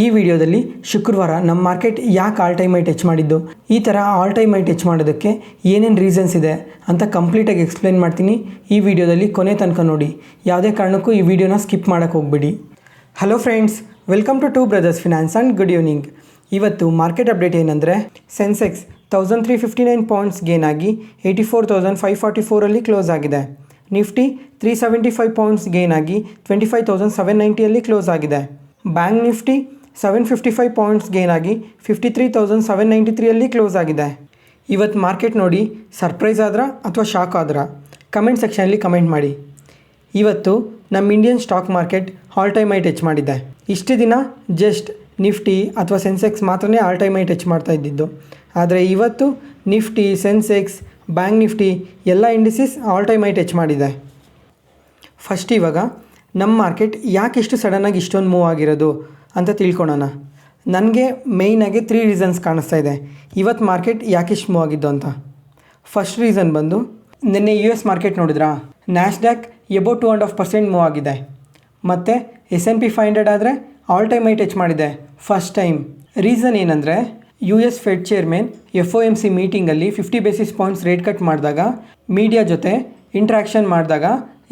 ಈ ವಿಡಿಯೋದಲ್ಲಿ ಶುಕ್ರವಾರ ನಮ್ಮ ಮಾರ್ಕೆಟ್ ಯಾಕೆ ಆಲ್ ಟೈಮ್ ಹೈ ಟಚ್ ಮಾಡಿದ್ದು, ಈ ಥರ ಆಲ್ ಟೈಮ್ ಹೈ ಟಚ್ ಮಾಡೋದಕ್ಕೆ ಏನೇನು ರೀಸನ್ಸ್ ಇದೆ ಅಂತ ಕಂಪ್ಲೀಟಾಗಿ ಎಕ್ಸ್ಪ್ಲೇನ್ ಮಾಡ್ತೀನಿ. ಈ ವಿಡಿಯೋದಲ್ಲಿ ಕೊನೆ ತನಕ ನೋಡಿ, ಯಾವುದೇ ಕಾರಣಕ್ಕೂ ಈ ವಿಡಿಯೋನ ಸ್ಕಿಪ್ ಮಾಡೋಕ್ಕೆ ಹೋಗ್ಬೇಡಿ. Hello friends, welcome to Brothers Finance and good evening. ಇವತ್ತು ಮಾರ್ಕೆಟ್ ಅಪ್ಡೇಟ್ ಏನಂದರೆ, ಸೆನ್ಸೆಕ್ಸ್ 1359 ಪಾಯಿಂಟ್ಸ್ ಗೇನ್ ಆಗಿ 84,544 ಕ್ಲೋಸ್ ಆಗಿದೆ. ನಿಫ್ಟಿ 375 ಪಾಯಿಂಟ್ಸ್ ಗೇನ್ ಆಗಿ 25,790 ಕ್ಲೋಸ್ ಆಗಿದೆ. ಬ್ಯಾಂಕ್ ನಿಫ್ಟಿ 755 ಪಾಯಿಂಟ್ಸ್ ಗೇನ್ ಆಗಿ 53,793 ಕ್ಲೋಸ್ ಆಗಿದೆ. ಇವತ್ತು ಮಾರ್ಕೆಟ್ ನೋಡಿ ಸರ್ಪ್ರೈಸ್ ಆದ್ರಾ ಅಥವಾ ಶಾಕ್ ಆದ್ರಾ ಕಮೆಂಟ್ ಸೆಕ್ಷನಲ್ಲಿ ಕಮೆಂಟ್ ಮಾಡಿ. ಇವತ್ತು ನಮ್ಮ Indian stock market all time high touch ಮಾಡಿದೆ. ಇಷ್ಟು ದಿನ ಜಸ್ಟ್ ನಿಫ್ಟಿ ಅಥವಾ ಸೆನ್ಸೆಕ್ಸ್ ಮಾತ್ರನೇ ಆಲ್ ಟೈಮ್ ಹೈ ಟಚ್ ಮಾಡ್ತಾ ಇದ್ದಿದ್ದು. ಆದರೆ ಇವತ್ತು ನಿಫ್ಟಿ, ಸೆನ್ಸೆಕ್ಸ್, ಬ್ಯಾಂಕ್ ನಿಫ್ಟಿ ಎಲ್ಲ ಇಂಡಿಸಿಸ್ ಆಲ್ ಟೈಮ್ ಹೈ ಟಚ್ ಮಾಡಿದೆ. ಫಸ್ಟ್ ಇವಾಗ ನಮ್ಮ ಮಾರ್ಕೆಟ್ ಯಾಕೆ ಇಷ್ಟು ಸಡನ್ನಾಗಿ ಇಷ್ಟೊಂದು ಮೂವ್ ಆಗಿರೋದು ಅಂತ ತಿಳ್ಕೊಳೋಣ. ನನಗೆ ಮೇಯ್ನಾಗಿ 3 ರೀಸನ್ಸ್ ಕಾಣಿಸ್ತಾ ಇದೆ ಇವತ್ತು ಮಾರ್ಕೆಟ್ ಯಾಕೆ ಇಷ್ಟು ಮೂವ್ ಆಗಿದ್ದು ಅಂತ. ಫಸ್ಟ್ ರೀಸನ್ ಬಂದು, ನಿನ್ನೆ US ಮಾರ್ಕೆಟ್ ನೋಡಿದ್ರಾ, ನ್ಯಾಸ್ಡ್ಯಾಕ್ ಎಬೌಟ್ 2.5% ಮೂವ್ ಆಗಿದೆ. ಮತ್ತು S&P 500 ಆದರೆ ಆಲ್ ಟೈಮ್ ಹೈ ಟಚ್ ಮಾಡಿದೆ ಫಸ್ಟ್ ಟೈಮ್. ರೀಸನ್ ಏನಂದರೆ, US Fed chairman FOMC ಮೀಟಿಂಗಲ್ಲಿ 50 basis points rate cut ಮಾಡಿದಾಗ ಮೀಡಿಯಾ ಜೊತೆ ಇಂಟ್ರ್ಯಾಕ್ಷನ್ ಮಾಡಿದಾಗ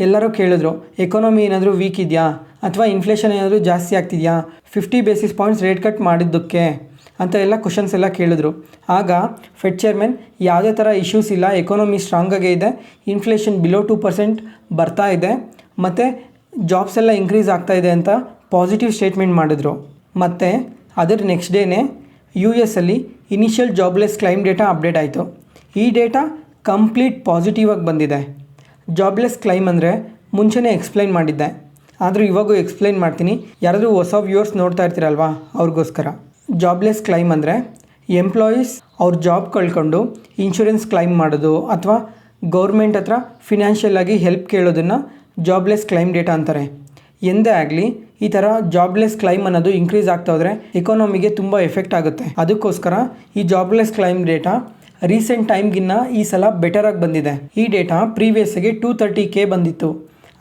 ಎಲ್ಲರೂ ಕೇಳಿದ್ರು, ಎಕಾನಮಿ ಏನಾದರೂ ವೀಕ್ ಇದೆಯಾ ಅಥವಾ ಇನ್ಫ್ಲೇಷನ್ ಏನಾದರೂ ಜಾಸ್ತಿ ಆಗ್ತಿದೆಯಾ 50 ಬೇಸಿಸ್ ಪಾಯಿಂಟ್ಸ್ ರೇಟ್ ಕಟ್ ಮಾಡಿದ್ದಕ್ಕೆ ಅಂತ ಎಲ್ಲ ಕ್ವಶನ್ಸ್ ಎಲ್ಲ ಕೇಳಿದ್ರು. ಆಗ ಫೆಡ್ ಚೇರ್ಮನ್ ಯಾವುದೇ ಥರ ಇಶ್ಯೂಸ್ ಇಲ್ಲ, ಎಕಾನಮಿ ಸ್ಟ್ರಾಂಗಾಗೇ ಇದೆ, ಇನ್ಫ್ಲೇಷನ್ ಬಿಲೋ 2% ಬರ್ತಾ ಇದೆ ಮತ್ತು ಜಾಬ್ಸ್ ಎಲ್ಲ ಇನ್ಕ್ರೀಸ್ ಆಗ್ತಾ ಇದೆ ಅಂತ ಪಾಸಿಟಿವ್ ಸ್ಟೇಟ್ಮೆಂಟ್ ಮಾಡಿದ್ರು. ಮತ್ತು ಅದರ ನೆಕ್ಸ್ಟ್ ಡೇನೇ US ಅಲ್ಲಿ initial jobless claim data update ಆಯಿತು. ಈ ಡೇಟಾ ಕಂಪ್ಲೀಟ್ ಪಾಸಿಟಿವ್ ಆಗಿ ಬಂದಿದೆ. ಜಾಬ್ಲೆಸ್ ಕ್ಲೈಮ್ ಅಂದರೆ ಮುಂಚೆನೇ ಎಕ್ಸ್ಪ್ಲೈನ್ ಮಾಡಿದ್ದೆ, ಆದರೂ ಇವಾಗೂ ಎಕ್ಸ್ಪ್ಲೈನ್ ಮಾಡ್ತೀನಿ. ಯಾರಾದರೂ ಹೊಸ ವ್ಯೂವರ್ಸ್ ನೋಡ್ತಾ ಇರ್ತೀರಲ್ವಾ ಅವ್ರಿಗೋಸ್ಕರ. ಜಾಬ್ಲೆಸ್ ಕ್ಲೈಮ್ ಅಂದರೆ ಎಂಪ್ಲಾಯೀಸ್ ಅವ್ರ ಜಾಬ್ ಕಳ್ಕೊಂಡು ಇನ್ಶೂರೆನ್ಸ್ ಕ್ಲೈಮ್ ಮಾಡೋದು ಅಥವಾ ಗೌರ್ಮೆಂಟ್ ಹತ್ರ ಫಿನಾನ್ಷಿಯಲ್ ಆಗಿ ಹೆಲ್ಪ್ ಕೇಳೋದನ್ನು ಜಾಬ್ಲೆಸ್ ಕ್ಲೈಮ್ ಡೇಟಾ ಅಂತಾರೆ. ಎಂದೇ ಆಗಲಿ ಈ ಥರ ಜಾಬ್ಲೆಸ್ ಕ್ಲೈಮ್ ಅನ್ನೋದು ಇನ್ಕ್ರೀಸ್ ಆಗ್ತಾ ಹೋದರೆ ಎಕಾನಮಿಗೆ ತುಂಬ ಎಫೆಕ್ಟ್ ಆಗುತ್ತೆ. ಅದಕ್ಕೋಸ್ಕರ ಈ ಜಾಬ್ಲೆಸ್ ಕ್ಲೈಮ್ ಡೇಟಾ ರೀಸೆಂಟ್ ಟೈಮ್ಗಿನ್ನ ಈ ಸಲ ಬೆಟರಾಗಿ ಬಂದಿದೆ. ಈ ಡೇಟಾ ಪ್ರೀವಿಯಸ್ಗೆ 230K ಬಂದಿತ್ತು,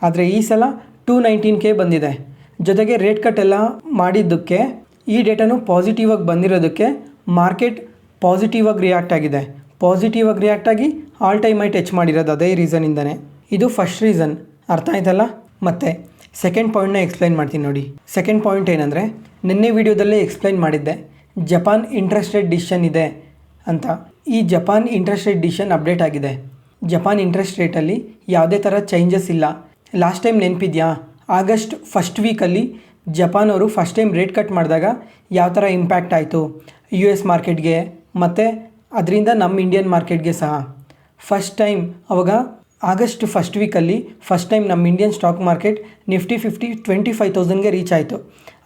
ಆದರೆ ಈ ಸಲ 219K ಬಂದಿದೆ. ಜೊತೆಗೆ ರೇಟ್ ಕಟ್ ಎಲ್ಲ ಮಾಡಿದ್ದಕ್ಕೆ ಈ ಡೇಟಾನು ಪಾಸಿಟಿವ್ ಆಗಿ ಬಂದಿರೋದಕ್ಕೆ ಮಾರ್ಕೆಟ್ ಪಾಸಿಟಿವ್ ಆಗಿ ರಿಯಾಕ್ಟ್ ಆಗಿದೆ. ಪಾಸಿಟಿವ್ ಆಗಿ ರಿಯಾಕ್ಟ್ ಆಗಿ ಆಲ್ ಟೈಮ್ ಹೈ ಟಚ್ ಮಾಡಿರೋದು ಅದೇ ರೀಸನಿಂದನೇ. ಇದು ಫಸ್ಟ್ ರೀಸನ್, ಅರ್ಥ ಆಯ್ತಲ್ಲ. ಮತ್ತು ಸೆಕೆಂಡ್ ಪಾಯಿಂಟ್ನ ಎಕ್ಸ್ಪ್ಲೈನ್ ಮಾಡ್ತೀನಿ ನೋಡಿ. ಸೆಕೆಂಡ್ ಪಾಯಿಂಟ್ ಏನಂದರೆ, ನಿನ್ನೆ ವಿಡಿಯೋದಲ್ಲೇ ಎಕ್ಸ್ಪ್ಲೈನ್ ಮಾಡಿದ್ದೆ, ಜಪಾನ್ ಇಂಟ್ರೆಸ್ಟ್ ರೇಟ್ ಡಿಸಿಷನ್ ಇದೆ ಅಂತ. ಈ Japan interest rate decision update ಆಗಿದೆ. ಜಪಾನ್ ಇಂಟ್ರೆಸ್ಟ್ ರೇಟಲ್ಲಿ ಯಾವುದೇ ಥರ ಚೇಂಜಸ್ ಇಲ್ಲ. ಲಾಸ್ಟ್ ಟೈಮ್ ನೆನಪಿದೆಯಾ, ಆಗಸ್ಟ್ ಫಸ್ಟ್ ವೀಕಲ್ಲಿ ಜಪಾನ್ ಅವರು ಫಸ್ಟ್ ಟೈಮ್ ರೇಟ್ ಕಟ್ ಮಾಡಿದಾಗ ಯಾವ ಥರ ಇಂಪ್ಯಾಕ್ಟ್ ಆಯಿತು US ಮಾರ್ಕೆಟ್ಗೆ ಮತ್ತು ಅದರಿಂದ ನಮ್ಮ ಇಂಡಿಯನ್ ಮಾರ್ಕೆಟ್ಗೆ ಸಹ. ಫಸ್ಟ್ ಟೈಮ್ ಅವಾಗ ಆಗಸ್ಟ್ ಫಸ್ಟ್ ವೀಕಲ್ಲಿ ಫಸ್ಟ್ ಟೈಮ್ ನಮ್ಮ ಇಂಡಿಯನ್ ಸ್ಟಾಕ್ ಮಾರ್ಕೆಟ್ ನಿಫ್ಟಿ 25,000ಗೆ ರೀಚ್ ಆಯಿತು.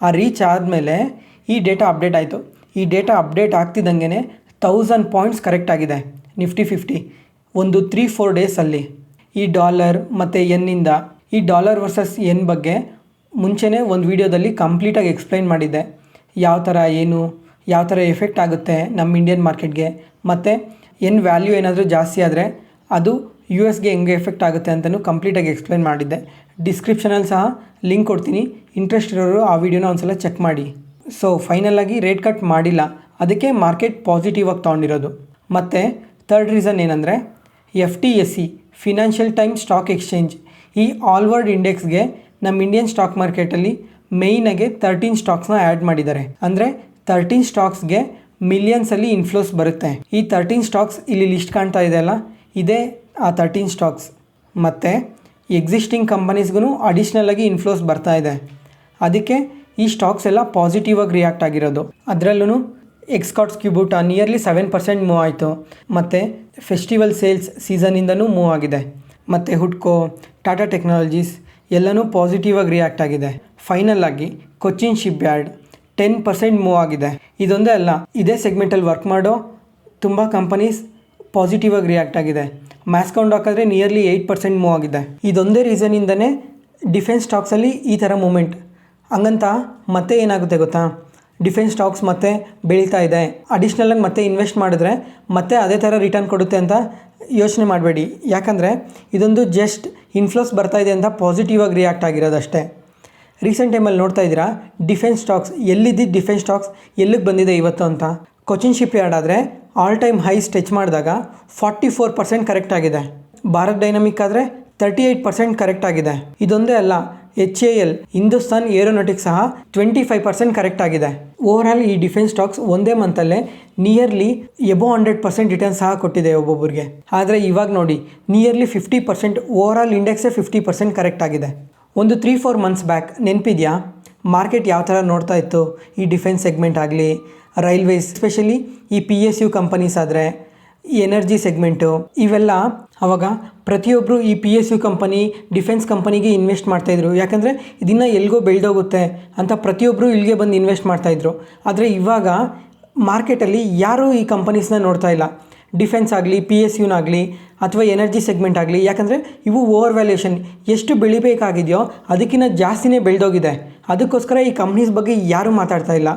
ಆ ರೀಚ್ ಆದಮೇಲೆ ಈ ಡೇಟಾ ಅಪ್ಡೇಟ್ ಆಯಿತು. ಈ ಡೇಟಾ ಅಪ್ಡೇಟ್ ಆಗ್ತಿದ್ದಂಗೆ 1000 ಪಾಯಿಂಟ್ಸ್ ಕರೆಕ್ಟ್ ಆಗಿದೆ ನಿಫ್ಟಿ 50 ಒಂದು 3-4 ಡೇಸಲ್ಲಿ. ಈ ಡಾಲರ್ ಮತ್ತು ಎನ್ನಿಂದ, ಈ ಡಾಲರ್ ವರ್ಸಸ್ ಎನ್ ಬಗ್ಗೆ ಮುಂಚೆನೇ ಒಂದು ವಿಡಿಯೋದಲ್ಲಿ ಕಂಪ್ಲೀಟಾಗಿ ಎಕ್ಸ್ಪ್ಲೈನ್ ಮಾಡಿದ್ದೆ, ಯಾವ ಥರ ಎಫೆಕ್ಟ್ ಆಗುತ್ತೆ ನಮ್ಮ ಇಂಡಿಯನ್ ಮಾರ್ಕೆಟ್ಗೆ, ಮತ್ತು ಎನ್ ವ್ಯಾಲ್ಯೂ ಏನಾದರೂ ಜಾಸ್ತಿ ಆದರೆ ಅದು USಗೆ ಹೆಂಗೆ ಎಫೆಕ್ಟ್ ಆಗುತ್ತೆ ಅಂತಲೂ ಕಂಪ್ಲೀಟಾಗಿ ಎಕ್ಸ್ಪ್ಲೈನ್ ಮಾಡಿದ್ದೆ. ಡಿಸ್ಕ್ರಿಪ್ಷನಲ್ಲಿ ಸಹ ಲಿಂಕ್ ಕೊಡ್ತೀನಿ, ಇಂಟ್ರೆಸ್ಟ್ ಇರೋರು ಆ ವಿಡಿಯೋನ ಒಂದ್ಸಲ ಚೆಕ್ ಮಾಡಿ. ಸೊ ಫೈನಲಾಗಿ ರೇಟ್ ಕಟ್ ಮಾಡಿಲ್ಲ, ಅದಕ್ಕೆ ಮಾರ್ಕೆಟ್ ಪಾಸಿಟಿವ್ ಆಗಿ ತೊಗೊಂಡಿರೋದು. ಮತ್ತು ಥರ್ಡ್ ರೀಸನ್ ಏನಂದರೆ, FTSE financial times stock exchange ಈ ಆಲ್ ವರ್ಲ್ಡ್ ಇಂಡೆಕ್ಸ್ಗೆ ನಮ್ಮ ಇಂಡಿಯನ್ ಸ್ಟಾಕ್ ಮಾರ್ಕೆಟಲ್ಲಿ ಮೇಯ್ನಾಗೆ 13 ಸ್ಟಾಕ್ಸ್ನ ಆ್ಯಡ್ ಮಾಡಿದ್ದಾರೆ. ಅಂದರೆ 13 ಸ್ಟಾಕ್ಸ್ಗೆ ಮಿಲಿಯನ್ಸಲ್ಲಿ ಇನ್ಫ್ಲೋಸ್ ಬರುತ್ತೆ. ಈ 13 ಸ್ಟಾಕ್ಸ್ ಇಲ್ಲಿ ಲಿಸ್ಟ್ ಕಾಣ್ತಾ ಇದೆಯಲ್ಲ, ಇದೇ ಆ 13 ಸ್ಟಾಕ್ಸ್. ಮತ್ತು ಎಕ್ಸಿಸ್ಟಿಂಗ್ ಕಂಪನೀಸ್ಗೂ ಅಡಿಷ್ನಲಾಗಿ ಇನ್ಫ್ಲೋಸ್ ಬರ್ತಾ ಇದೆ. ಅದಕ್ಕೆ ಈ ಸ್ಟಾಕ್ಸ್ ಎಲ್ಲ ಪಾಸಿಟಿವ್ ಆಗಿ ರಿಯಾಕ್ಟ್ ಆಗಿರೋದು. ಅದರಲ್ಲೂ ಎಕ್ಸ್ಕಾಟ್ಸ್ ಕ್ಯೂಬೂಟಾ ನಿಯರ್ಲಿ 7% ಮೂವ್ ಆಯಿತು. ಮತ್ತು ಫೆಸ್ಟಿವಲ್ ಸೇಲ್ಸ್ ಸೀಸನಿಂದನೂ ಮೂವ್ ಆಗಿದೆ. ಮತ್ತು ಹುಡ್ಕೋ, ಟಾಟಾ ಟೆಕ್ನಾಲಜೀಸ್ ಎಲ್ಲನೂ ಪಾಸಿಟಿವ್ ಆಗಿ ರಿಯಾಕ್ಟ್ ಆಗಿದೆ. ಫೈನಲ್ ಆಗಿ ಕೊಚ್ಚಿನ್ ಶಿಪ್ ಯಾರ್ಡ್ 10% ಮೂವ್ ಆಗಿದೆ. ಇದೊಂದೇ ಅಲ್ಲ, ಇದೇ ಸೆಗ್ಮೆಂಟಲ್ಲಿ ವರ್ಕ್ ಮಾಡೋ ತುಂಬ ಕಂಪನೀಸ್ ಪಾಸಿಟಿವ್ ಆಗಿ ರಿಯಾಕ್ಟ್ ಆಗಿದೆ. ಮ್ಯಾಸ್ಕೌಂಡ್ ಹಾಕಿದ್ರೆ ನಿಯರ್ಲಿ 8% ಮೂವ್ ಆಗಿದೆ. ಇದೊಂದೇ ರೀಸನಿಂದನೇ ಡಿಫೆನ್ಸ್ ಸ್ಟಾಕ್ಸಲ್ಲಿ ಈ ಥರ ಮೂಮೆಂಟ್. ಹಂಗಂತ ಮತ್ತೆ ಏನಾಗುತ್ತೆ ಗೊತ್ತಾ, ಡಿಫೆನ್ಸ್ ಸ್ಟಾಕ್ಸ್ ಮತ್ತೆ ಬೆಳೀತಾ ಇದೆ, ಅಡಿಷ್ನಲಾಗಿ ಮತ್ತೆ ಇನ್ವೆಸ್ಟ್ ಮಾಡಿದ್ರೆ ಮತ್ತೆ ಅದೇ ಥರ ರಿಟರ್ನ್ ಕೊಡುತ್ತೆ ಅಂತ ಯೋಚನೆ ಮಾಡಬೇಡಿ. ಯಾಕಂದರೆ ಇದೊಂದು ಜಸ್ಟ್ ಇನ್ಫ್ಲೋಸ್ ಬರ್ತಾ ಇದೆ ಅಂತ ಪಾಸಿಟಿವ್ ಆಗಿ ರಿಯಾಕ್ಟ್ ಆಗಿರೋದಷ್ಟೇ. ರೀಸೆಂಟ್ ಟೈಮಲ್ಲಿ ನೋಡ್ತಾ ಇದ್ದೀರಾ ಡಿಫೆನ್ಸ್ ಸ್ಟಾಕ್ಸ್ ಎಲ್ಲಿದ್ದಿದ್ದು ಡಿಫೆನ್ಸ್ ಸ್ಟಾಕ್ಸ್ ಎಲ್ಲಿಗೆ ಬಂದಿದೆ ಇವತ್ತು ಅಂತ. ಕೊಚಿನ್ ಶಿಪ್ ಯಾರ್ಡ್ ಆದರೆ ಆಲ್ ಟೈಮ್ ಹೈಸ್ ಟಚ್ ಮಾಡಿದಾಗ 44% ಕರೆಕ್ಟ್ ಆಗಿದೆ. ಭಾರತ್ ಡೈನಮಿಕ್ ಆದರೆ 38% ಕರೆಕ್ಟ್ ಆಗಿದೆ. ಇದೊಂದೇ ಅಲ್ಲ, HAL ಹಿಂದೂಸ್ತಾನ್ ಏರೋನಾಟಿಕ್ಸ್ ಸಹ 25% ಕರೆಕ್ಟ್ ಆಗಿದೆ. ಓವರಾಲ್ ಈ ಡಿಫೆನ್ಸ್ ಸ್ಟಾಕ್ಸ್ ಒಂದೇ ಮಂತಲ್ಲೇ ನಿಯರ್ಲಿ ಎಬೋ 100% ರಿಟರ್ನ್ ಸಹ ಕೊಟ್ಟಿದೆ ಒಬ್ಬೊಬ್ಬರಿಗೆ. ಆದರೆ ಇವಾಗ ನೋಡಿ ನಿಯರ್ಲಿ 50% ಓವರಾಲ್ ಇಂಡೆಕ್ಸೇ 50% ಕರೆಕ್ಟ್ ಆಗಿದೆ. ಒಂದು 3-4 ಮಂತ್ಸ್ ಬ್ಯಾಕ್ ನೆನಪಿದೆಯಾ ಮಾರ್ಕೆಟ್ ಯಾವ ಥರ ನೋಡ್ತಾ ಇತ್ತು? ಈ ಡಿಫೆನ್ಸ್ ಸೆಗ್ಮೆಂಟ್ ಆಗಲಿ, ರೈಲ್ವೇಸ್ ಎಸ್ಪೆಷಲಿ ಈ PSU ಕಂಪನೀಸ್ ಆದರೆ, ಎನರ್ಜಿ ಸೆಗ್ಮೆಂಟು, ಇವೆಲ್ಲ ಆವಾಗ ಪ್ರತಿಯೊಬ್ಬರು ಈ PSU ಕಂಪನಿ, ಡಿಫೆನ್ಸ್ ಕಂಪನಿಗೆ ಇನ್ವೆಸ್ಟ್ ಮಾಡ್ತಾಯಿದ್ರು. ಯಾಕಂದರೆ ಇದನ್ನು ಎಲ್ಲಿಗೋ ಬೆಳೆದೋಗುತ್ತೆ ಅಂತ ಪ್ರತಿಯೊಬ್ಬರು ಇಲ್ಲಿಗೆ ಬಂದು ಇನ್ವೆಸ್ಟ್ ಮಾಡ್ತಾಯಿದ್ರು. ಆದರೆ ಇವಾಗ ಮಾರ್ಕೆಟಲ್ಲಿ ಯಾರೂ ಈ ಕಂಪನೀಸ್ನ ನೋಡ್ತಾ ಇಲ್ಲ. ಡಿಫೆನ್ಸ್ ಆಗಲಿ, PSUನಾಗಲಿ ಅಥವಾ ಎನರ್ಜಿ ಸೆಗ್ಮೆಂಟ್ ಆಗಲಿ. ಯಾಕಂದರೆ ಇವು ಓವರ್ ವ್ಯಾಲ್ಯೂಯೇಷನ್ ಎಷ್ಟು ಬೆಳಿಬೇಕಾಗಿದೆಯೋ ಅದಕ್ಕಿಂತ ಜಾಸ್ತಿನೇ ಬೆಳೆದೋಗಿದೆ. ಅದಕ್ಕೋಸ್ಕರ ಈ ಕಂಪ್ನೀಸ್ ಬಗ್ಗೆ ಯಾರೂ ಮಾತಾಡ್ತಾ ಇಲ್ಲ.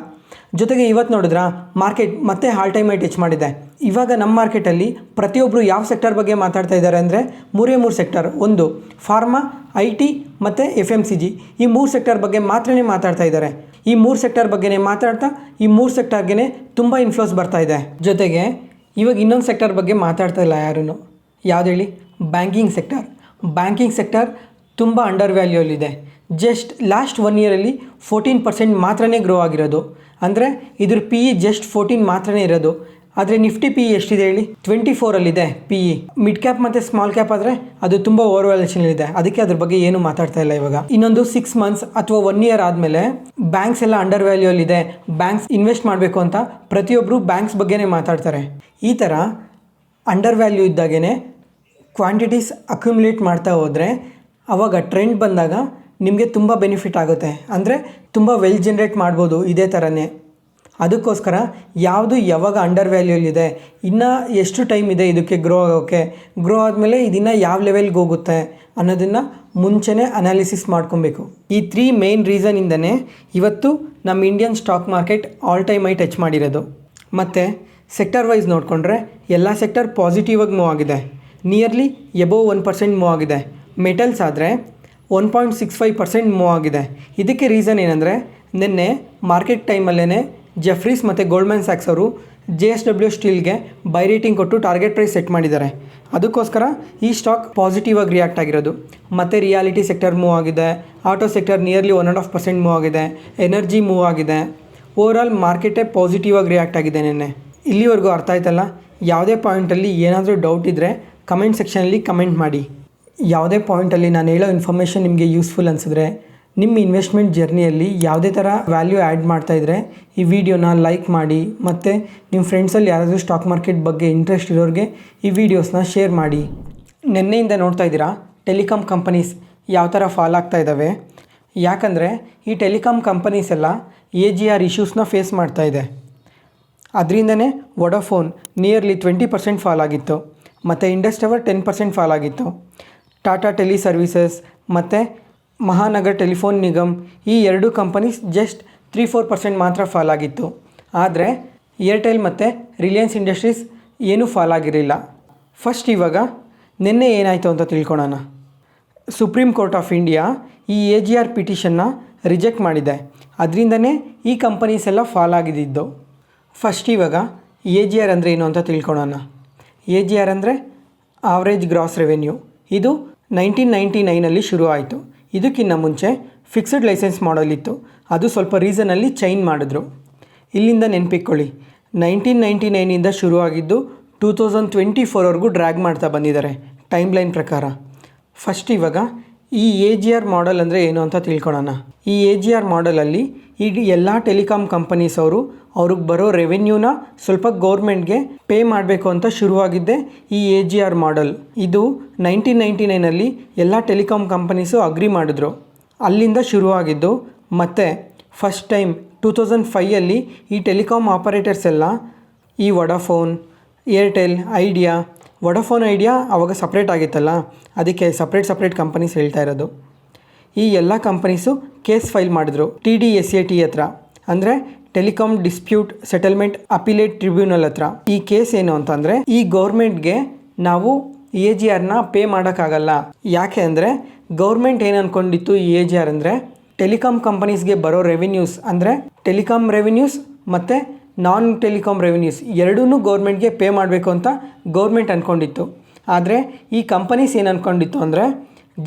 ಜೊತೆಗೆ ಇವತ್ತು ನೋಡಿದ್ರಾ ಮಾರ್ಕೆಟ್ ಮತ್ತೆ ಆಲ್ ಟೈಮ್ ಹೈ ಟಚ್ ಮಾಡಿದೆ. ಇವಾಗ ನಮ್ಮ ಮಾರ್ಕೆಟಲ್ಲಿ ಪ್ರತಿಯೊಬ್ಬರು ಯಾವ ಸೆಕ್ಟರ್ ಬಗ್ಗೆ ಮಾತಾಡ್ತಾ ಇದ್ದಾರೆ ಅಂದರೆ 3 ಸೆಕ್ಟರ್. ಒಂದು ಫಾರ್ಮಾ, IT ಮತ್ತು FMCG. ಈ 3 ಸೆಕ್ಟರ್ ಬಗ್ಗೆ ಮಾತ್ರನೇ ಮಾತಾಡ್ತಾ ಇದ್ದಾರೆ. ಈ 3 ಸೆಕ್ಟರ್ ಬಗ್ಗೆನೇ ಮಾತಾಡ್ತಾ ಈ 3 ಸೆಕ್ಟರ್ಗೆ ತುಂಬ ಇನ್ಫ್ಲೋಸ್ ಬರ್ತಾ ಇದೆ. ಜೊತೆಗೆ ಇವಾಗ ಇನ್ನೊಂದು ಸೆಕ್ಟರ್ ಬಗ್ಗೆ ಮಾತಾಡ್ತಾ ಇಲ್ಲ ಯಾರೂ. ಯಾವ್ದು ಹೇಳಿ? Banking sector. ಬ್ಯಾಂಕಿಂಗ್ ಸೆಕ್ಟರ್ ತುಂಬ ಅಂಡರ್ ವ್ಯಾಲ್ಯೂಯಲ್ಲಿದೆ. ಜಸ್ಟ್ ಲಾಸ್ಟ್ 1 ಇಯರಲ್ಲಿ 14% ಮಾತ್ರನೇ ಗ್ರೋ ಆಗಿರೋದು. ಅಂದರೆ ಇದ್ರ PE ಜಸ್ಟ್ 14 ಮಾತ್ರನೇ ಇರೋದು. ಆದರೆ ನಿಫ್ಟಿ PE ಎಷ್ಟಿದೆ ಹೇಳಿ? 24ಅಲ್ಲಿದೆ PE. ಮಿಡ್ ಕ್ಯಾಪ್ ಮತ್ತು ಸ್ಮಾಲ್ ಕ್ಯಾಪ್ ಆದರೆ ಅದು ತುಂಬ ಓವರ್ ವ್ಯಾಲ್ಯೂಯೇಷನಲ್ಲಿದೆ. ಅದಕ್ಕೆ ಅದ್ರ ಬಗ್ಗೆ ಏನು ಮಾತಾಡ್ತಾ ಇಲ್ಲ ಇವಾಗ. ಇನ್ನೊಂದು 6 ಮಂತ್ಸ್ ಅಥವಾ 1 ಇಯರ್ ಆದಮೇಲೆ ಬ್ಯಾಂಕ್ಸ್ ಎಲ್ಲ ಅಂಡರ್ ವ್ಯಾಲ್ಯೂಯಲ್ಲಿದೆ, ಬ್ಯಾಂಕ್ಸ್ ಇನ್ವೆಸ್ಟ್ ಮಾಡಬೇಕು ಅಂತ ಪ್ರತಿಯೊಬ್ಬರು ಬ್ಯಾಂಕ್ಸ್ ಬಗ್ಗೆನೇ ಮಾತಾಡ್ತಾರೆ. ಈ ಥರ ಅಂಡರ್ ವ್ಯಾಲ್ಯೂ ಇದ್ದಾಗೇ ಕ್ವಾಂಟಿಟೀಸ್ ಅಕ್ಯುಮುಲೇಟ್ ಮಾಡ್ತಾ ಹೋದರೆ ಆವಾಗ ಟ್ರೆಂಡ್ ಬಂದಾಗ ನಿಮಗೆ ತುಂಬ ಬೆನಿಫಿಟ್ ಆಗುತ್ತೆ. ಅಂದರೆ ತುಂಬ ವೆಲ್ ಜನ್ರೇಟ್ ಮಾಡ್ಬೋದು ಇದೇ ಥರನೇ. ಅದಕ್ಕೋಸ್ಕರ ಯಾವುದು ಯಾವಾಗ ಅಂಡರ್ ವ್ಯಾಲ್ಯೂಯಲ್ಲಿದೆ, ಇನ್ನು ಎಷ್ಟು ಟೈಮ್ ಇದೆ ಇದಕ್ಕೆ ಗ್ರೋ ಆಗೋಕ್ಕೆ, ಗ್ರೋ ಆದಮೇಲೆ ಇದನ್ನು ಯಾವ ಲೆವೆಲ್ಗೆ ಹೋಗುತ್ತೆ ಅನ್ನೋದನ್ನು ಮುಂಚೆನೇ ಅನಾಲಿಸಿಸ್ ಮಾಡ್ಕೊಬೇಕು. ಈ 3 ಮೇನ್ ರೀಸನಿಂದನೇ ಇವತ್ತು ನಮ್ಮ Indian stock market all time high touch ಮಾಡಿರೋದು. ಮತ್ತು ಸೆಕ್ಟರ್ ವೈಸ್ ನೋಡಿಕೊಂಡ್ರೆ ಎಲ್ಲ ಸೆಕ್ಟರ್ ಪಾಸಿಟಿವ್ ಆಗಿ ಮೂವ್ ಆಗಿದೆ. ನಿಯರ್ಲಿ ಎಬೋವ್ 1% ಮೂವ್ ಆಗಿದೆ. ಮೆಟಲ್ಸ್ ಆದರೆ 1.65% ಮೂವ್ ಆಗಿದೆ. ಇದಕ್ಕೆ ರೀಸನ್ ಏನಂದರೆ ನಿನ್ನೆ ಮಾರ್ಕೆಟ್ ಟೈಮಲ್ಲೇ ಜೆಫ್ರೀಸ್ ಮತ್ತು ಗೋಲ್ಡ್ಮನ್ ಸ್ಯಾಕ್ಸ್ ಅವರು JSW ಸ್ಟೀಲ್ಗೆ ಬೈ ರೇಟಿಂಗ್ ಕೊಟ್ಟು ಟಾರ್ಗೆಟ್ ಪ್ರೈಸ್ ಸೆಟ್ ಮಾಡಿದ್ದಾರೆ. ಅದಕ್ಕೋಸ್ಕರ ಈ ಸ್ಟಾಕ್ ಪಾಸಿಟಿವ್ ಆಗಿ ರಿಯಾಕ್ಟ್ ಆಗಿರೋದು. ಮತ್ತು ರಿಯಾಲಿಟಿ ಸೆಕ್ಟರ್ ಮೂವ್ ಆಗಿದೆ, ಆಟೋ ಸೆಕ್ಟರ್ ನಿಯರ್ಲಿ 1.5% ಮೂವ್ ಆಗಿದೆ, ಎನರ್ಜಿ ಮೂವ್ ಆಗಿದೆ. ಓವರಾಲ್ ಮಾರ್ಕೆಟೇ ಪಾಸಿಟಿವ್ ಆಗಿ ರಿಯಾಕ್ಟ್ ಆಗಿದೆ ನಿನ್ನೆ. ಇಲ್ಲಿವರೆಗೂ ಅರ್ಥ ಆಯ್ತಲ್ಲ? ಯಾವುದೇ ಪಾಯಿಂಟಲ್ಲಿ ಏನಾದರೂ ಡೌಟ್ ಇದ್ದರೆ ಕಮೆಂಟ್ ಸೆಕ್ಷನಲ್ಲಿ ಕಮೆಂಟ್ ಮಾಡಿ. ಯಾವುದೇ ಪಾಯಿಂಟಲ್ಲಿ ನಾನು ಹೇಳೋ ಇನ್ಫಾರ್ಮೇಷನ್ ನಿಮಗೆ ಯೂಸ್ಫುಲ್ ಅನಿಸಿದ್ರೆ, ನಿಮ್ಮ ಇನ್ವೆಸ್ಟ್ಮೆಂಟ್ ಜರ್ನಿಯಲ್ಲಿ ಯಾವುದೇ ಥರ ವ್ಯಾಲ್ಯೂ ಆ್ಯಡ್ ಮಾಡ್ತಾಯಿದ್ರೆ ಈ ವಿಡಿಯೋನ ಲೈಕ್ ಮಾಡಿ. ಮತ್ತು ನಿಮ್ಮ ಫ್ರೆಂಡ್ಸಲ್ಲಿ ಯಾರಾದರೂ ಸ್ಟಾಕ್ ಮಾರ್ಕೆಟ್ ಬಗ್ಗೆ ಇಂಟ್ರೆಸ್ಟ್ ಇರೋರಿಗೆ ಈ ವಿಡಿಯೋಸ್ನ ಶೇರ್ ಮಾಡಿ. ನಿನ್ನೆಯಿಂದ ನೋಡ್ತಾ ಇದ್ದೀರಾ ಟೆಲಿಕಾಮ್ ಕಂಪನೀಸ್ ಯಾವ ಥರ ಫಾಲ್ ಆಗ್ತಾ ಇದ್ದಾವೆ. ಯಾಕಂದರೆ ಈ ಟೆಲಿಕಾಮ್ ಕಂಪನೀಸ್ ಎಲ್ಲ AGR ಇಶ್ಯೂಸ್ನ ಫೇಸ್ ಮಾಡ್ತಾ ಇದೆ. ಅದರಿಂದನೇ ವೊಡಾಫೋನ್ ನಿಯರ್ಲಿ 20% ಫಾಲ್ ಆಗಿತ್ತು. ಮತ್ತು ಇಂಡಸ್ ಟವರ್ 10% ಫಾಲ್ ಆಗಿತ್ತು. ಟಾಟಾ ಟೆಲಿ ಸರ್ವಿಸಸ್ ಮತ್ತು ಮಹಾನಗರ್ ಟೆಲಿಫೋನ್ ನಿಗಮ್ ಈ 2 ಕಂಪನೀಸ್ ಜಸ್ಟ್ 3-4% ಮಾತ್ರ ಫಾಲ್ ಆಗಿತ್ತು. ಆದರೆ ಏರ್ಟೆಲ್ ಮತ್ತು ರಿಲಯನ್ಸ್ ಇಂಡಸ್ಟ್ರೀಸ್ ಏನೂ ಫಾಲ್ ಆಗಿರಲಿಲ್ಲ. ಫಸ್ಟ್ ಇವಾಗ ನಿನ್ನೆ ಏನಾಯಿತು ಅಂತ ತಿಳ್ಕೊಳ್ಳೋಣ. ಸುಪ್ರೀಂ ಕೋರ್ಟ್ ಆಫ್ ಇಂಡಿಯಾ ಈ AGR ಪಿಟಿಷನ್ನ ರಿಜೆಕ್ಟ್ ಮಾಡಿದೆ. ಅದರಿಂದನೇ ಈ ಕಂಪನೀಸ್ ಎಲ್ಲ ಫಾಲ್ ಆಗಿದ್ದು. ಫಸ್ಟ್ ಇವಾಗ AGR ಅಂದರೆ ಏನು ಅಂತ ತಿಳ್ಕೊಳ್ಳೋಣ. AGR ಅಂದರೆ ಆವ್ರೇಜ್ ಗ್ರಾಸ್ ರೆವೆನ್ಯೂ. ಇದು 1999ಅಲ್ಲಿ ಶುರು ಆಯಿತು. ಇದಕ್ಕಿಂತ ಮುಂಚೆ ಫಿಕ್ಸ್ಡ್ ಲೈಸೆನ್ಸ್ ಮಾಡಲ್ ಇತ್ತು. ಅದು ಸ್ವಲ್ಪ ರೀಸನಲ್ಲಿ ಚೇಂಜ್ ಮಾಡಿದ್ರು. ಇಲ್ಲಿಂದ ನೆನಪಿಟ್ಕೊಳ್ಳಿ, 1999ಇಂದ ಶುರುವಾಗಿದ್ದು 2024ವರೆಗೂ ಡ್ರ್ಯಾಗ್ ಮಾಡ್ತಾ ಬಂದಿದ್ದಾರೆ ಟೈಮ್ ಲೈನ್ ಪ್ರಕಾರ. ಫಸ್ಟ್ ಇವಾಗ ಈ AGR ಮಾಡೆಲ್ ಅಂದರೆ ಏನು ಅಂತ ತಿಳ್ಕೊಳ್ಳೋಣ. ಈ AGR ಮಾಡೆಲಲ್ಲಿ ಇಡೀ ಎಲ್ಲ ಟೆಲಿಕಾಮ್ ಕಂಪನೀಸ್ ಅವ್ರಿಗೆ ಬರೋ ರೆವೆನ್ಯೂನ ಸ್ವಲ್ಪ ಗೌರ್ಮೆಂಟ್ಗೆ ಪೇ ಮಾಡಬೇಕು ಅಂತ ಶುರುವಾಗಿದ್ದೆ ಈ AGR ಮಾಡೆಲ್. ಇದು 1999ಅಲ್ಲಿ ಎಲ್ಲ ಟೆಲಿಕಾಮ್ ಕಂಪನೀಸು ಅಗ್ರಿ ಮಾಡಿದ್ರು. ಅಲ್ಲಿಂದ ಶುರುವಾಗಿದ್ದು. ಮತ್ತು ಫಸ್ಟ್ ಟೈಮ್ 2005ಅಲ್ಲಿ ಈ ಟೆಲಿಕಾಮ್ ಆಪರೇಟರ್ಸ್ ಎಲ್ಲ ಈ Vodafone, Airtel, idea, Vodafone idea ಆವಾಗ ಸಪ್ರೇಟ್ ಆಗಿತ್ತಲ್ಲ, ಅದಕ್ಕೆ ಸಪ್ರೇಟ್ ಕಂಪನೀಸ್ ಹೇಳ್ತಾ ಇರೋದು. ಈ ಎಲ್ಲ ಕಂಪನೀಸು ಕೇಸ್ ಫೈಲ್ ಮಾಡಿದ್ರು TDSAT ಹತ್ರ, ಅಂದರೆ telecom dispute settlement appellate tribunal ಹತ್ರ. ಈ ಕೇಸ್ ಏನು ಅಂತಂದರೆ, ಈ ಗೌರ್ಮೆಂಟ್ಗೆ ನಾವು AGRನ ಪೇ ಮಾಡೋಕ್ಕಾಗಲ್ಲ. ಯಾಕೆ ಅಂದರೆ ಗೌರ್ಮೆಂಟ್ ಏನು ಅಂದ್ಕೊಂಡಿತ್ತು ಈ AGR ಅಂದರೆ ಟೆಲಿಕಾಂ ಕಂಪನೀಸ್ಗೆ ಬರೋ ರೆವಿನ್ಯೂಸ್ ಅಂದರೆ ಟೆಲಿಕಾಂ ರೆವಿನ್ಯೂಸ್ ಮತ್ತು ನಾನ್ ಟೆಲಿಕಾಂ ರೆವಿನ್ಯೂಸ್ ಎರಡೂ ಗೌರ್ಮೆಂಟ್ಗೆ ಪೇ ಮಾಡಬೇಕು ಅಂತ ಗೌರ್ಮೆಂಟ್ ಅಂದ್ಕೊಂಡಿತ್ತು. ಆದರೆ ಈ ಕಂಪನೀಸ್ ಏನು ಅಂದ್ಕೊಂಡಿತ್ತು ಅಂದರೆ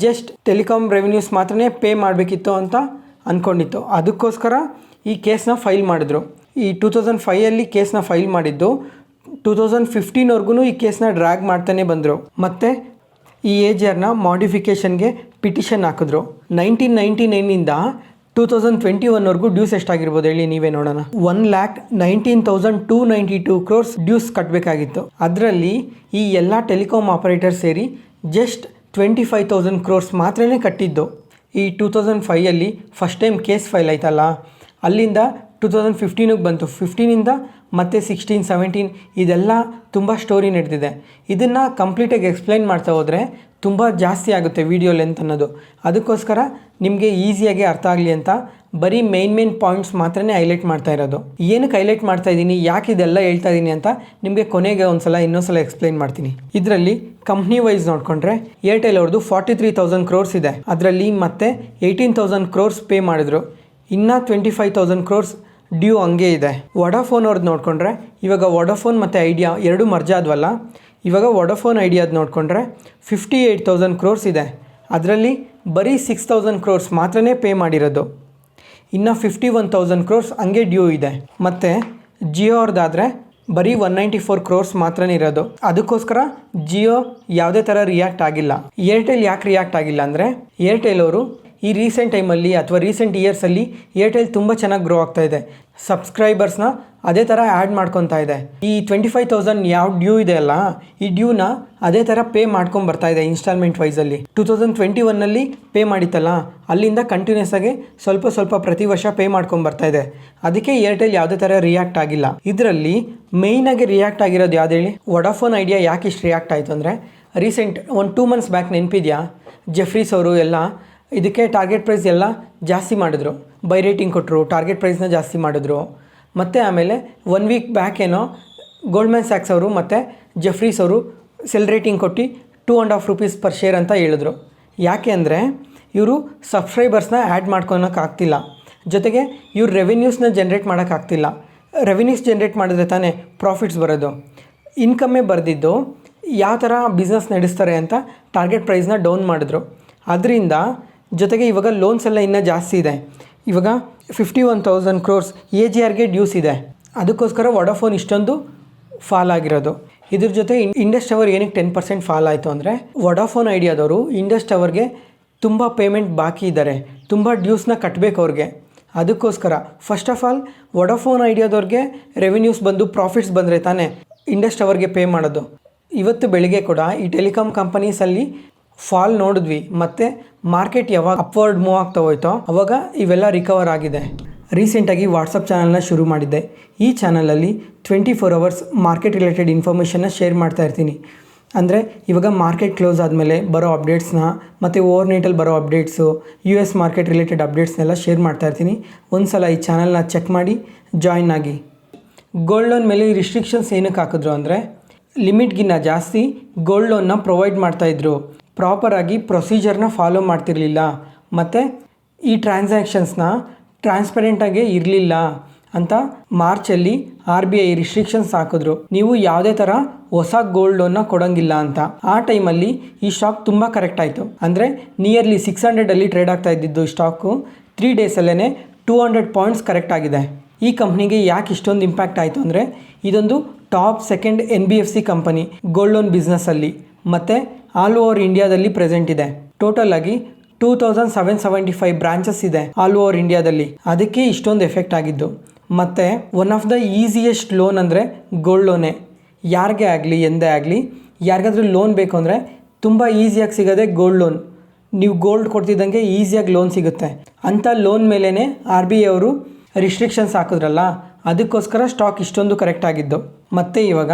ಜಸ್ಟ್ ಟೆಲಿಕಾಂ ರೆವಿನ್ಯೂಸ್ ಮಾತ್ರನೇ ಪೇ ಮಾಡಬೇಕಿತ್ತು ಅಂತ ಅಂದ್ಕೊಂಡಿತ್ತು. ಅದಕ್ಕೋಸ್ಕರ ಈ ಕೇಸ್ನ ಫೈಲ್ ಮಾಡಿದ್ರು. ಈ 2005 ಕೇಸ್ನ ಫೈಲ್ ಮಾಡಿದ್ದು 2015 ಈ ಕೇಸ್ನ ಡ್ರ್ಯಾಗ್ ಮಾಡ್ತಾನೆ ಬಂದರು. ಮತ್ತು ಈ AGRನ ಮಾಡಿಫಿಕೇಷನ್ಗೆ ಪಿಟಿಷನ್ ಹಾಕಿದ್ರು. 1999 2021 ಡ್ಯೂಸ್ ಎಷ್ಟಾಗಿರ್ಬೋದು ಹೇಳಿ ನೀವೇ ನೋಡೋಣ. 1,19,292 crores ಡ್ಯೂಸ್ ಕಟ್ಟಬೇಕಾಗಿತ್ತು. ಅದರಲ್ಲಿ ಈ ಎಲ್ಲ ಟೆಲಿಕಾಂ ಆಪರೇಟರ್ ಸೇರಿ ಜಸ್ಟ್ 25,000 crores ಮಾತ್ರನೇ ಕಟ್ಟಿದ್ದು. ಈ 2005 ಫಸ್ಟ್ ಟೈಮ್ ಕೇಸ್ ಫೈಲ್ ಆಯ್ತಲ್ಲ, ಅಲ್ಲಿಂದ 2015 ಬಂತು. 15 ಮತ್ತು 16, 17 ಇದೆಲ್ಲ ತುಂಬ ಸ್ಟೋರಿ ನಡೆದಿದೆ. ಇದನ್ನು ಕಂಪ್ಲೀಟಾಗಿ ಎಕ್ಸ್ಪ್ಲೈನ್ ಮಾಡ್ತಾ ಹೋದರೆ ತುಂಬ ಜಾಸ್ತಿ ಆಗುತ್ತೆ ವಿಡಿಯೋ ಲೆಂತ್ ಅನ್ನೋದು. ಅದಕ್ಕೋಸ್ಕರ ನಿಮಗೆ ಈಸಿಯಾಗಿ ಅರ್ಥ ಆಗಲಿ ಅಂತ ಬರೀ ಮೇನ್ ಪಾಯಿಂಟ್ಸ್ ಮಾತ್ರನೇ ಹೈಲೈಟ್ ಮಾಡ್ತಾ ಇರೋದು. ಏನಕ್ಕೆ ಹೈಲೈಟ್ ಮಾಡ್ತಾ ಇದ್ದೀನಿ, ಯಾಕೆ ಇದೆಲ್ಲ ಹೇಳ್ತಾ ಇದ್ದೀನಿ ಅಂತ ನಿಮಗೆ ಕೊನೆಗೆ ಇನ್ನೊಂದ್ಸಲ ಎಕ್ಸ್ಪ್ಲೈನ್ ಮಾಡ್ತೀನಿ. ಇದರಲ್ಲಿ ಕಂಪ್ನಿ ವೈಸ್ ನೋಡಿಕೊಂಡ್ರೆ ಏರ್ಟೆಲ್ ಅವ್ರದ್ದು 43,000 crores ಇದೆ. ಅದರಲ್ಲಿ ಮತ್ತೆ 18,000 crores ಪೇ ಮಾಡಿದ್ರು. ಇನ್ನು 25,000 crores ಡ್ಯೂ ಹಂಗೆ ಇದೆ. ವೊಡಾಫೋನ್ ಅವ್ರದ್ದು ನೋಡಿಕೊಂಡ್ರೆ ಇವಾಗ ವೊಡಾಫೋನ್ ಮತ್ತು ಐಡಿಯಾ ಎರಡು ಮರ್ಜ್ ಆದ್ವಲ್ಲ, ಇವಾಗ ವೊಡಾಫೋನ್ ಐಡಿಯಾದ ನೋಡಿಕೊಂಡ್ರೆ 58,000 crores ಇದೆ. ಅದರಲ್ಲಿ ಬರೀ 6,000 crores ಮಾತ್ರನೇ ಪೇ ಮಾಡಿರೋದು. ಇನ್ನು 51,000 crores ಹಂಗೆ ಡ್ಯೂ ಇದೆ. ಮತ್ತು ಜಿಯೋ ಅವ್ರದ್ದಾದರೆ ಬರೀ 194 crores ಮಾತ್ರನೇ ಇರೋದು. ಅದಕ್ಕೋಸ್ಕರ ಜಿಯೋ ಯಾವುದೇ ಥರ ರಿಯಾಕ್ಟ್ ಆಗಿಲ್ಲ. ಏರ್ಟೆಲ್ ಯಾಕೆ ರಿಯಾಕ್ಟ್ ಆಗಿಲ್ಲ ಅಂದರೆ ಏರ್ಟೆಲ್ ಅವರು ಈ ರೀಸೆಂಟ್ ಟೈಮಲ್ಲಿ ಅಥವಾ ರೀಸೆಂಟ್ ಇಯರ್ಸಲ್ಲಿ ಏರ್ಟೆಲ್ ತುಂಬ ಚೆನ್ನಾಗಿ ಗ್ರೋ ಆಗ್ತಾ ಇದೆ. ಸಬ್ಸ್ಕ್ರೈಬರ್ಸ್ನ ಅದೇ ಥರ ಆ್ಯಡ್ ಮಾಡ್ಕೊತಾ ಇದೆ. ಈ 25,000 ಯಾವ ಡ್ಯೂ ಇದೆ ಅಲ್ಲ, ಈ ಡ್ಯೂನ ಅದೇ ಥರ ಪೇ ಮಾಡ್ಕೊಂಡು ಬರ್ತಾ ಇದೆ ಇನ್ಸ್ಟಾಲ್ಮೆಂಟ್ ವೈಸಲ್ಲಿ. 2021 ಪೇ ಮಾಡಿತ್ತಲ್ಲ, ಅಲ್ಲಿಂದ ಕಂಟಿನ್ಯೂಸ್ ಆಗಿ ಸ್ವಲ್ಪ ಪ್ರತಿ ವರ್ಷ ಪೇ ಮಾಡ್ಕೊಂಡು ಬರ್ತಾ ಇದೆ. ಅದಕ್ಕೆ ಏರ್ಟೆಲ್ ಯಾವುದೇ ಥರ ರಿಯಾಕ್ಟ್ ಆಗಿಲ್ಲ. ಇದರಲ್ಲಿ ಮೇಯ್ನಾಗಿ ರಿಯಾಕ್ಟ್ ಆಗಿರೋದು ಯಾವ್ದು ಹೇಳಿ? ವೊಡಾಫೋನ್ ಐಡಿಯಾ ಯಾಕೆ ಇಷ್ಟು ರಿಯಾಕ್ಟ್ ಆಯಿತು ಅಂದರೆ ರೀಸೆಂಟ್ 2 months ಬ್ಯಾಕ್ ನೆನಪಿದೆಯಾ, ಜೆಫ್ರೀಸ್ ಅವರು ಎಲ್ಲ ಇದಕ್ಕೆ ಟಾರ್ಗೆಟ್ ಪ್ರೈಸ್ ಎಲ್ಲ ಜಾಸ್ತಿ ಮಾಡಿದ್ರು, ಬೈ ರೇಟಿಂಗ್ ಕೊಟ್ಟರು, ಟಾರ್ಗೆಟ್ ಪ್ರೈಸ್ನ ಜಾಸ್ತಿ ಮಾಡಿದ್ರು. ಮತ್ತು ಆಮೇಲೆ 1 week ಬ್ಯಾಕ್ ಏನೋ ಗೋಲ್ಡ್ಮ್ಯಾನ್ ಸ್ಯಾಕ್ಸ್ ಅವರು ಮತ್ತು ಜೆಫ್ರೀಸ್ ಅವರು ಸೆಲ್ ರೇಟಿಂಗ್ ಕೊಟ್ಟು ₹2.5 per share ಅಂತ ಹೇಳಿದ್ರು. ಯಾಕೆ ಅಂದರೆ ಇವರು ಸಬ್ಸ್ಕ್ರೈಬರ್ಸ್ನ ಆ್ಯಡ್ ಮಾಡ್ಕೊಳಕ್ಕಾಗ್ತಿಲ್ಲ, ಜೊತೆಗೆ ಇವ್ರು ರೆವೆನ್ಯೂಸ್ನ ಜನ್ರೇಟ್ ಮಾಡೋಕ್ಕಾಗ್ತಿಲ್ಲ. ರೆವೆನ್ಯೂಸ್ ಜನ್ರೇಟ್ ಮಾಡಿದ್ರೆ ತಾನೇ ಪ್ರಾಫಿಟ್ಸ್ ಬರೋದು. ಇನ್ಕಮ್ಮೇ ಬರೆದಿದ್ದು ಯಾವ ಥರ ಬಿಸ್ನೆಸ್ ನಡೆಸ್ತಾರೆ ಅಂತ ಟಾರ್ಗೆಟ್ ಪ್ರೈಸ್ನ ಡೌನ್ ಮಾಡಿದ್ರು. ಅದರಿಂದ ಜೊತೆಗೆ ಇವಾಗ ಲೋನ್ಸ್ ಎಲ್ಲ ಇನ್ನೂ ಜಾಸ್ತಿ ಇದೆ. ಇವಾಗ 51,000 crores AGRಗೆ ಡ್ಯೂಸ್ ಇದೆ. ಅದಕ್ಕೋಸ್ಕರ ವೊಡಾಫೋನ್ ಇಷ್ಟೊಂದು ಫಾಲ್ ಆಗಿರೋದು. ಇದ್ರ ಜೊತೆ ಇಂಡಸ್ ಟವರ್ ಏನಕ್ಕೆ 10% ಫಾಲ್ ಆಯಿತು ಅಂದರೆ ವೊಡಾಫೋನ್ ಐಡಿಯಾದವರು ಇಂಡಸ್ ಟವರ್ಗೆ ತುಂಬ ಪೇಮೆಂಟ್ ಬಾಕಿ ಇದ್ದಾರೆ, ತುಂಬ ಡ್ಯೂಸ್ನ ಕಟ್ಟಬೇಕು ಅವ್ರಿಗೆ. ಅದಕ್ಕೋಸ್ಕರ ಫಸ್ಟ್ ಆಫ್ ಆಲ್ ವೊಡಾಫೋನ್ ಐಡಿಯಾದವ್ರಿಗೆ ರೆವಿನ್ಯೂಸ್ ಬಂದು ಪ್ರಾಫಿಟ್ಸ್ ಬಂದರೆ ತಾನೇ ಇಂಡಸ್ ಟವರ್ಗೆ ಪೇ ಮಾಡೋದು. ಇವತ್ತು ಬೆಳಿಗ್ಗೆ ಕೂಡ ಈ ಟೆಲಿಕಾಂ ಕಂಪನೀಸಲ್ಲಿ ಫಾಲ್ ನೋಡಿದ್ವಿ. ಮತ್ತು ಮಾರ್ಕೆಟ್ ಯಾವಾಗ ಅಪ್ವರ್ಡ್ ಮೂವ್ ಆಗ್ತಾ ಹೋಯ್ತೋ ಅವಾಗ ಇವೆಲ್ಲ ರಿಕವರ್ ಆಗಿದೆ. ರೀಸೆಂಟಾಗಿ ವಾಟ್ಸಪ್ ಚಾನಲ್ನ ಶುರು ಮಾಡಿದ್ದೆ. ಈ ಚಾನಲಲ್ಲಿ 24 hours ಮಾರ್ಕೆಟ್ ರಿಲೇಟೆಡ್ ಇನ್ಫಾರ್ಮೇಷನ್ನ ಶೇರ್ ಮಾಡ್ತಾ ಇರ್ತೀನಿ. ಅಂದರೆ ಇವಾಗ ಮಾರ್ಕೆಟ್ ಕ್ಲೋಸ್ ಆದಮೇಲೆ ಬರೋ ಅಪ್ಡೇಟ್ಸ್ನ ಮತ್ತು ಓವರ್ ನೈಟಲ್ಲಿ ಬರೋ ಅಪ್ಡೇಟ್ಸು, US ಮಾರ್ಕೆಟ್ ರಿಲೇಟೆಡ್ ಅಪ್ಡೇಟ್ಸ್ನೆಲ್ಲ ಶೇರ್ ಮಾಡ್ತಾ ಇರ್ತೀನಿ. ಒಂದು ಸಲ ಈ ಚಾನಲ್ನ ಚೆಕ್ ಮಾಡಿ ಜಾಯಿನ್ ಆಗಿ. ಗೋಲ್ಡ್ ಲೋನ್ ಮೇಲೆ ರಿಸ್ಟ್ರಿಕ್ಷನ್ಸ್ ಏನಕ್ಕೆ ಹಾಕಿದ್ರು ಅಂದರೆ ಲಿಮಿಟ್ಗಿನ್ನ ಜಾಸ್ತಿ ಗೋಲ್ಡ್ ಲೋನ್ನ ಪ್ರೊವೈಡ್ ಮಾಡ್ತಾಯಿದ್ರು. ಪ್ರಾಪರಾಗಿ ಪ್ರೊಸೀಜರ್ನ ಫಾಲೋ ಮಾಡ್ತಿರಲಿಲ್ಲ ಮತ್ತು ಈ ಟ್ರಾನ್ಸಾಕ್ಷನ್ಸ್ನ ಟ್ರಾನ್ಸ್ಪರೆಂಟಾಗೇ ಇರಲಿಲ್ಲ ಅಂತ ಮಾರ್ಚಲ್ಲಿ RBI ರಿಸ್ಟ್ರಿಕ್ಷನ್ಸ್ ಹಾಕಿದ್ರು. ನೀವು ಯಾವುದೇ ಥರ ಹೊಸ ಗೋಲ್ಡ್ ಲೋನ್ನ ಕೊಡೋಂಗಿಲ್ಲ ಅಂತ. ಆ ಟೈಮಲ್ಲಿ ಈ ಸ್ಟಾಕ್ ತುಂಬ ಕರೆಕ್ಟ್ ಆಯಿತು. ಅಂದರೆ ನಿಯರ್ಲಿ 600 ಟ್ರೇಡ್ ಆಗ್ತಾ ಇದ್ದಿದ್ದು ಸ್ಟಾಕು 3 daysಲ್ಲೇ 200 points ಕರೆಕ್ಟ್ ಆಗಿದೆ. ಈ ಕಂಪ್ನಿಗೆ ಯಾಕೆ ಇಷ್ಟೊಂದು ಇಂಪ್ಯಾಕ್ಟ್ ಆಯಿತು ಅಂದರೆ ಇದೊಂದು top 2nd NBFC company gold loan ಬಿಸ್ನೆಸ್ಸಲ್ಲಿ ಮತ್ತು ಆಲ್ ಓವರ್ ಇಂಡಿಯಾದಲ್ಲಿ ಪ್ರೆಸೆಂಟ್ ಇದೆ. ಟೋಟಲ್ ಆಗಿ 2,775 ಬ್ರಾಂಚಸ್ ಇದೆ ಆಲ್ ಓವರ್ ಇಂಡಿಯಾದಲ್ಲಿ. ಅದಕ್ಕೆ ಇಷ್ಟೊಂದು ಎಫೆಕ್ಟ್ ಆಗಿದ್ದು. ಮತ್ತು one of the easiest loan ಅಂದರೆ ಗೋಲ್ಡ್ ಲೋನೇ. ಯಾರಿಗೆ ಆಗಲಿ ಎಂದೇ ಆಗಲಿ ಯಾರಿಗಾದ್ರೂ ಲೋನ್ ಬೇಕು ಅಂದರೆ ತುಂಬ ಈಸಿಯಾಗಿ ಸಿಗೋದೆ ಗೋಲ್ಡ್ ಲೋನ್. ನೀವು ಗೋಲ್ಡ್ ಕೊಡ್ತಿದ್ದಂಗೆ ಈಸಿಯಾಗಿ ಲೋನ್ ಸಿಗುತ್ತೆ. ಅಂಥ ಲೋನ್ ಮೇಲೇ RBI ಅವರು ರಿಸ್ಟ್ರಿಕ್ಷನ್ಸ್ ಹಾಕಿದ್ರಲ್ಲ, ಅದಕ್ಕೋಸ್ಕರ ಸ್ಟಾಕ್ ಇಷ್ಟೊಂದು ಕರೆಕ್ಟ್ ಆಗಿದ್ದು. ಮತ್ತು ಇವಾಗ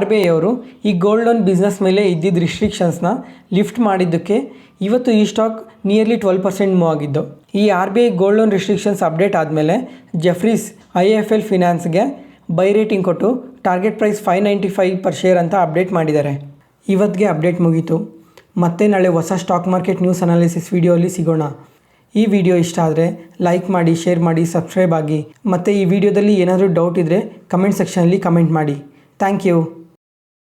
RBI ಅವರು ಈ ಗೋಲ್ಡ್ ಲೋನ್ ಬಿಸ್ನೆಸ್ ಮೇಲೆ ಇದ್ದಿದ್ದ ರಿಸ್ಟ್ರಿಕ್ಷನ್ಸ್ನ ಲಿಫ್ಟ್ ಮಾಡಿದ್ದಕ್ಕೆ ಇವತ್ತು ಈ ಸ್ಟಾಕ್ ನಿಯರ್ಲಿ 12% ಮೂವ್ ಆಗಿದ್ದು. ಈ RBI gold loan restrictions update ಆದಮೇಲೆ ಜೆಫ್ರೀಸ್ IIFL ಫಿನಾನ್ಸ್ಗೆ ಬೈ ರೇಟಿಂಗ್ ಕೊಟ್ಟು ಟಾರ್ಗೆಟ್ ಪ್ರೈಸ್ $595 per share ಅಂತ ಅಪ್ಡೇಟ್ ಮಾಡಿದ್ದಾರೆ. ಇವತ್ತಿಗೆ ಅಪ್ಡೇಟ್ ಮುಗೀತು. ಮತ್ತೆ ನಾಳೆ ಹೊಸ ಸ್ಟಾಕ್ ಮಾರ್ಕೆಟ್ ನ್ಯೂಸ್ ಅನಾಲಿಸಿಸ್ ವಿಡಿಯೋಲಿ ಸಿಗೋಣ. ಈ ವಿಡಿಯೋ ಇಷ್ಟ ಆದರೆ ಲೈಕ್ ಮಾಡಿ, ಶೇರ್ ಮಾಡಿ, ಸಬ್ಸ್ಕ್ರೈಬ್ ಆಗಿ. ಮತ್ತು ಈ ವಿಡಿಯೋದಲ್ಲಿ ಏನಾದರೂ ಡೌಟ್ ಇದ್ದರೆ ಕಮೆಂಟ್ ಸೆಕ್ಷನಲ್ಲಿ ಕಮೆಂಟ್ ಮಾಡಿ. Thank you.